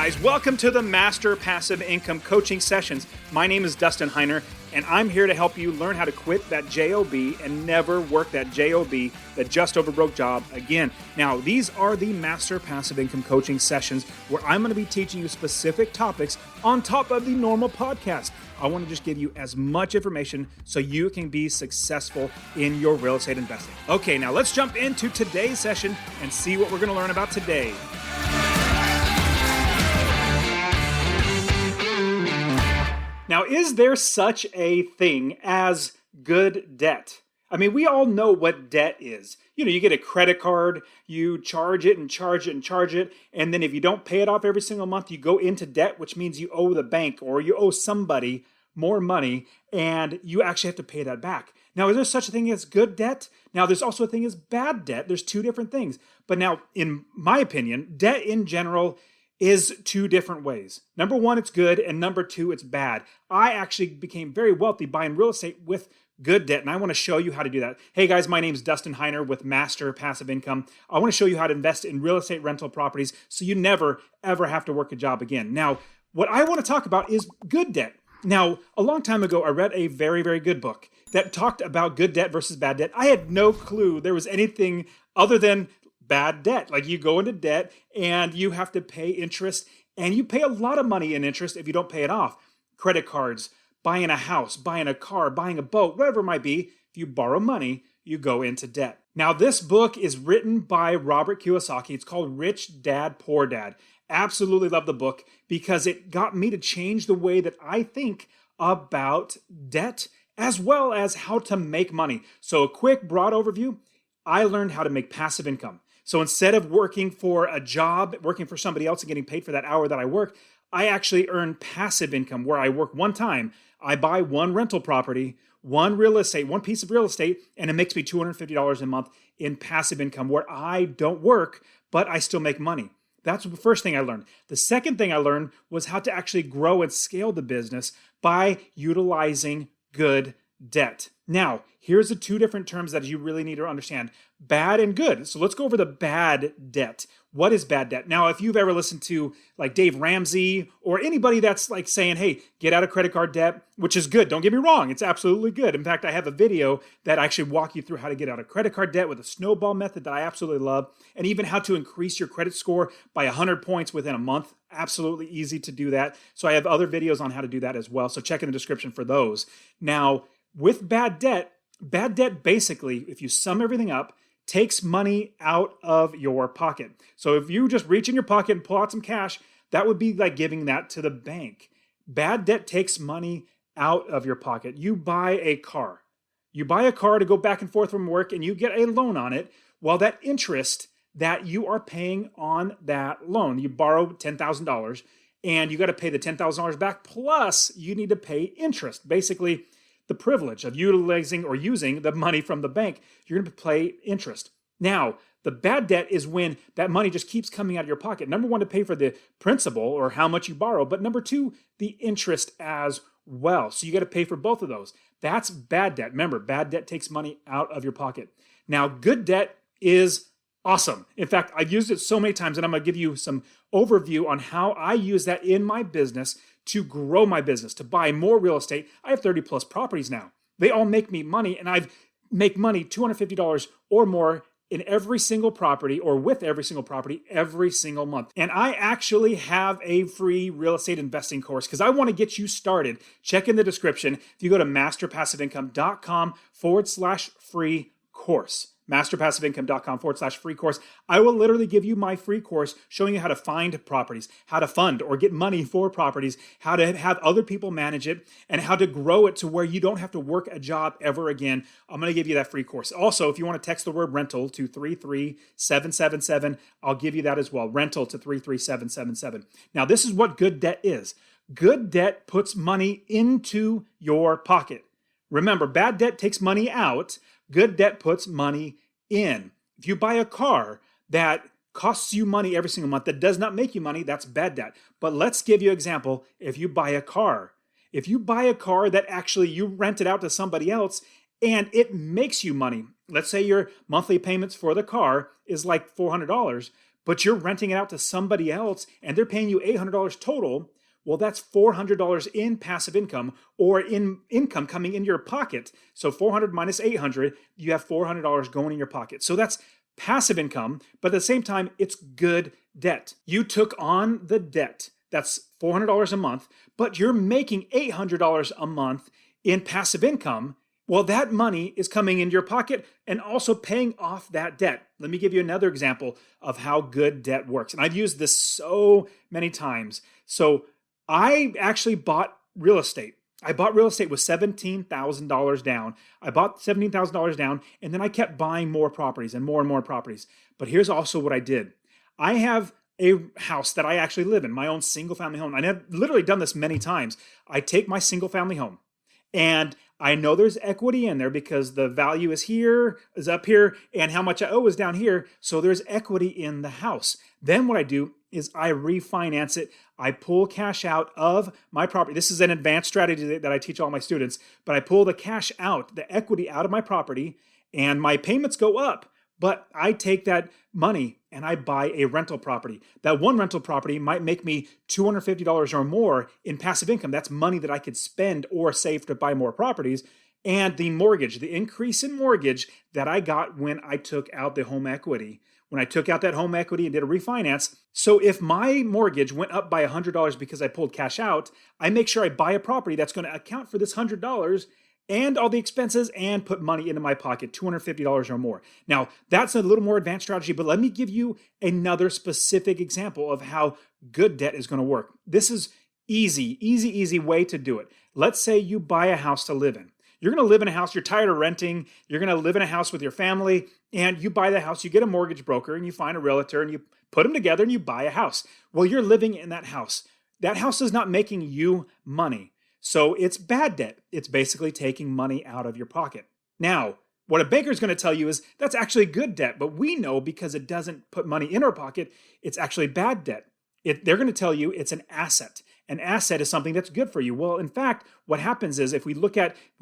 guys, welcome to the Master Passive Income Coaching Sessions. My name is Dustin Heiner, and I'm here to help you learn how to quit that JOB and never work that JOB, that just over broke job again. Now, these are the Master Passive Income Coaching Sessions where I'm going to be teaching you specific topics on top of the normal podcast. I want to just give you as much information so you can be successful in your real estate investing. Okay, now let's jump into today's session and see what we're going to learn about today. Now, is there such a thing as good debt? I mean, we all know what debt is. You know, you get a credit card, you charge it and charge it and charge it, and then if you don't pay it off every single month, you go into debt, which means you owe the bank or you owe somebody more money, and you actually have to pay that back. Now, is there such a thing as good debt? Now, there's also a thing as bad debt. There's two different things. But now, in my opinion, debt in general is two different ways. Number one, it's good, and number two, it's bad. I actually became very wealthy buying real estate with good debt, and I want to show you how to do that. Hey guys, my name is Dustin Heiner with Master Passive Income. I want to show you how to invest in real estate rental properties so you never, ever have to work a job again. Now, what I want to talk about is good debt. Now, a long time ago, I read a very, very good book that talked about good debt versus bad debt. I had no clue there was anything other than bad debt. Like you go into debt and you have to pay interest, and you pay a lot of money in interest if you don't pay it off. Credit cards, buying a house, buying a car, buying a boat, whatever it might be. If you borrow money, you go into debt. Now, this book is written by Robert Kiyosaki. It's called Rich Dad, Poor Dad. Absolutely love the book because it got me to change the way that I think about debt as well as how to make money. So a quick broad overview, I learned how to make passive income. So instead of working for a job, working for somebody else and getting paid for that hour that I work, I actually earn passive income where I work one time. I buy one rental property, one piece of real estate, and it makes me $250 a month in passive income where I don't work, but I still make money. That's the first thing I learned. The second thing I learned was how to actually grow and scale the business by utilizing good debt. Now, here's the two different terms that you really need to understand. Bad and good. So let's go over the bad debt. What is bad debt? Now, if you've ever listened to like Dave Ramsey or anybody that's like saying, hey, get out of credit card debt, which is good. Don't get me wrong. It's absolutely good. In fact, I have a video that actually walk you through how to get out of credit card debt with a snowball method that I absolutely love, and even how to increase your credit score by 100 points within a month. Absolutely easy to do that. So I have other videos on how to do that as well. So check in the description for those. Now, with bad debt basically, if you sum everything up, takes money out of your pocket. So if you just reach in your pocket and pull out some cash, that would be like giving that to the bank. Bad debt takes money out of your pocket. You buy a car. You buy a car to go back and forth from work, and you get a loan on it. Well, that interest that you are paying on that loan, you borrow $10,000, and you got to pay the $10,000 back, plus you need to pay interest. Basically, the privilege of utilizing or using the money from the bank, you're going to pay interest. Now, the bad debt is when that money just keeps coming out of your pocket. Number one, to pay for the principal or how much you borrow, but number two, the interest as well. So you got to pay for both of those. That's bad debt. Remember, bad debt takes money out of your pocket. Now, good debt is awesome. In fact, I've used it so many times, and I'm going to give you some overview on how I use that in my business to grow my business, to buy more real estate. I have 30 plus properties now. They all make me money, and I make money $250 or more in every single property or with every single property every single month. And I actually have a free real estate investing course because I want to get you started. Check in the description. If you go to masterpassiveincome.com/free course, masterpassiveincome.com/free course. I will literally give you my free course showing you how to find properties, how to fund or get money for properties, how to have other people manage it, and how to grow it to where you don't have to work a job ever again. I'm going to give you that free course. Also, if you want to text the word rental to 33777, I'll give you that as well. Rental to 33777. Now, this is what good debt is. Good debt puts money into your pocket. Remember, bad debt takes money out. Good debt puts money in. If you buy a car that costs you money every single month, that does not make you money, that's bad debt. But let's give you an example. If you buy a car that actually you rent it out to somebody else and it makes you money. Let's say your monthly payments for the car is like $400, but you're renting it out to somebody else and they're paying you $800 total. Well, that's $400 in passive income or in income coming in your pocket. So 400 minus 800, you have $400 going in your pocket. So that's passive income, but at the same time, it's good debt. You took on the debt. That's $400 a month, but you're making $800 a month in passive income. Well, that money is coming into your pocket and also paying off that debt. Let me give you another example of how good debt works. And I've used this so many times. So I actually bought real estate. I bought real estate with $17,000 down. I bought $17,000 down, and then I kept buying more properties and more properties. But here's also what I did. I have a house that I actually live in, my own single family home. And I've literally done this many times. I take my single family home, and I know there's equity in there because the value is up here, and how much I owe is down here. So there's equity in the house. Then what I do is I refinance it. I pull cash out of my property. This is an advanced strategy that I teach all my students, but I pull the cash out, the equity out of my property, and my payments go up. But I take that money and I buy a rental property. That one rental property might make me $250 or more in passive income. That's money that I could spend or save to buy more properties. And the mortgage, the increase in mortgage that I got when I took out the home equity, when I took out that home equity and did a refinance. So if my mortgage went up by $100 because I pulled cash out, I make sure I buy a property that's going to account for this $100 and all the expenses and put money into my pocket, $250 or more. Now, that's a little more advanced strategy, but let me give you another specific example of how good debt is going to work. This is easy way to do it. Let's say you buy a house to live in. You're going to live in a house, you're tired of renting, you're going to live in a house with your family, and you buy the house, you get a mortgage broker, and you find a realtor, and you put them together, and you buy a house. Well, you're living in that house. That house is not making you money. So it's bad debt. It's basically taking money out of your pocket. Now, what a banker is going to tell you is that's actually good debt, but we know because it doesn't put money in our pocket, it's actually bad debt. They're going to tell you it's an asset. An asset is something that's good for you. Well, in fact, what happens is if we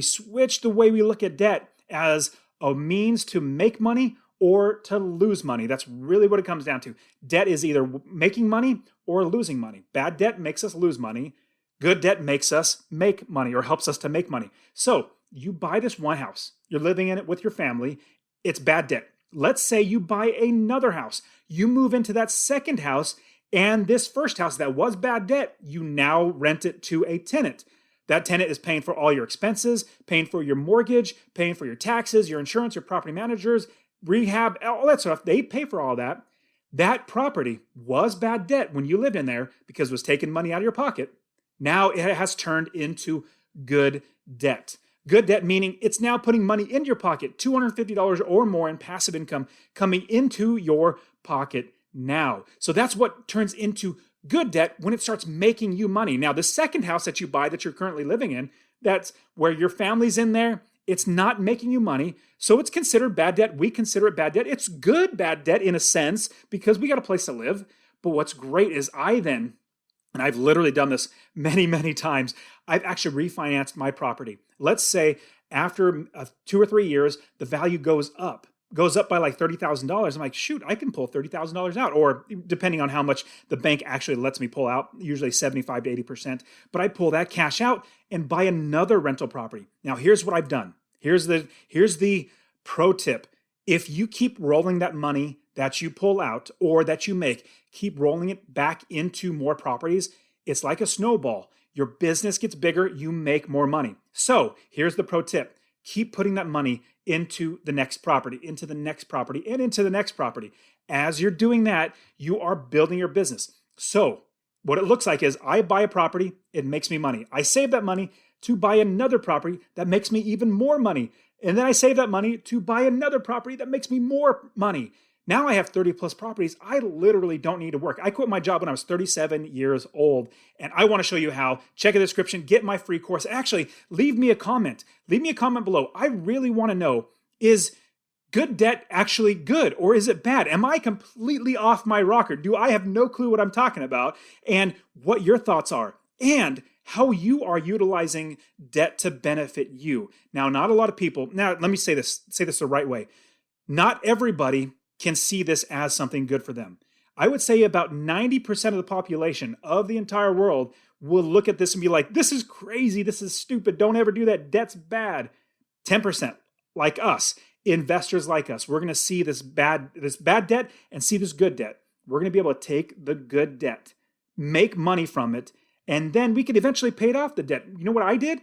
switch the way we look at debt as a means to make money or to lose money. That's really what it comes down to. Debt is either making money or losing money. Bad debt makes us lose money. Good debt makes us make money or helps us to make money. So you buy this one house. You're living in it with your family. It's bad debt. Let's say you buy another house. You move into that second house, and this first house that was bad debt, you now rent it to a tenant. That tenant is paying for all your expenses, paying for your mortgage, paying for your taxes, your insurance, your property managers, rehab, all that stuff. They pay for all that. That property was bad debt when you lived in there because it was taking money out of your pocket. Now it has turned into good debt. Good debt meaning it's now putting money into your pocket, $250 or more in passive income coming into your pocket now. So that's what turns into good debt when it starts making you money. Now, the second house that you buy that you're currently living in, that's where your family's in there, it's not making you money. So it's considered bad debt. We consider it bad debt. It's good bad debt in a sense because we got a place to live. But what's great is and I've literally done this many times, I've actually refinanced my property. Let's say after 2 or 3 years, the value goes up by like $30,000. I'm like, shoot, I can pull $30,000 out, or depending on how much the bank actually lets me pull out, usually 75 to 80%. But I pull that cash out and buy another rental property. Now, here's what I've done. Here's the pro tip. If you keep rolling that money that you pull out or that you make, keep rolling it back into more properties, it's like a snowball. Your business gets bigger, you make more money. So here's the pro tip. Keep putting that money into the next property, into the next property, and into the next property. As you're doing that, you are building your business. So what it looks like is I buy a property, it makes me money. I save that money to buy another property that makes me even more money. And then I save that money to buy another property that makes me more money. Now I have 30 plus properties. I literally don't need to work. I quit my job when I was 37 years old, and I want to show you how. Check the description, get my free course. Actually, leave me a comment. Leave me a comment below. I really want to know, is good debt actually good or is it bad? Am I completely off my rocker? Do I have no clue what I'm talking about? And what your thoughts are, and how you are utilizing debt to benefit you. Now, not a lot of people, now let me say this the right way. Not everybody can see this as something good for them. I would say about 90% of the population of the entire world will look at this and be like, this is crazy, this is stupid, don't ever do that, debt's bad. 10%, like us, investors like us, we're going to see this bad debt and see this good debt. We're going to be able to take the good debt, make money from it, and then we could eventually pay off the debt. You know what I did?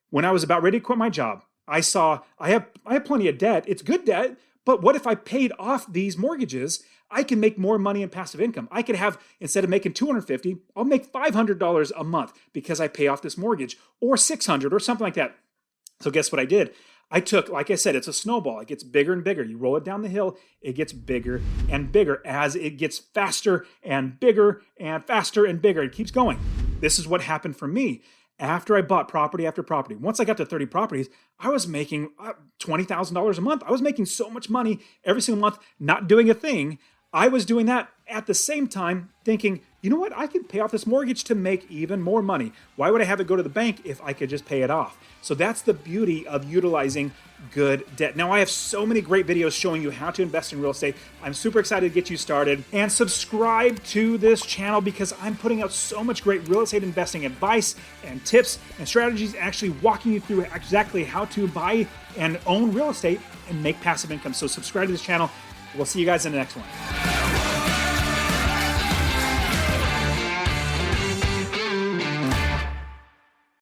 When I was about ready to quit my job, I saw I have plenty of debt. It's good debt, but what if I paid off these mortgages? I can make more money in passive income. I could have, instead of making $250, I'll make $500 a month because I pay off this mortgage, or $600 or something like that. So guess what I did? I took, like I said, it's a snowball. It gets bigger and bigger. You roll it down the hill, it gets bigger and bigger as it gets faster and bigger and faster and bigger. It keeps going. This is what happened for me. After I bought property after property, once I got to 30 properties, I was making $20,000 a month. I was making so much money every single month, not doing a thing. I was doing that at the same time thinking, you know what? I can pay off this mortgage to make even more money. Why would I have it go to the bank if I could just pay it off? So that's the beauty of utilizing good debt. Now, I have so many great videos showing you how to invest in real estate. I'm super excited to get you started. And subscribe to this channel because I'm putting out so much great real estate investing advice and tips and strategies, actually walking you through exactly how to buy and own real estate and make passive income. So subscribe to this channel. We'll see you guys in the next one.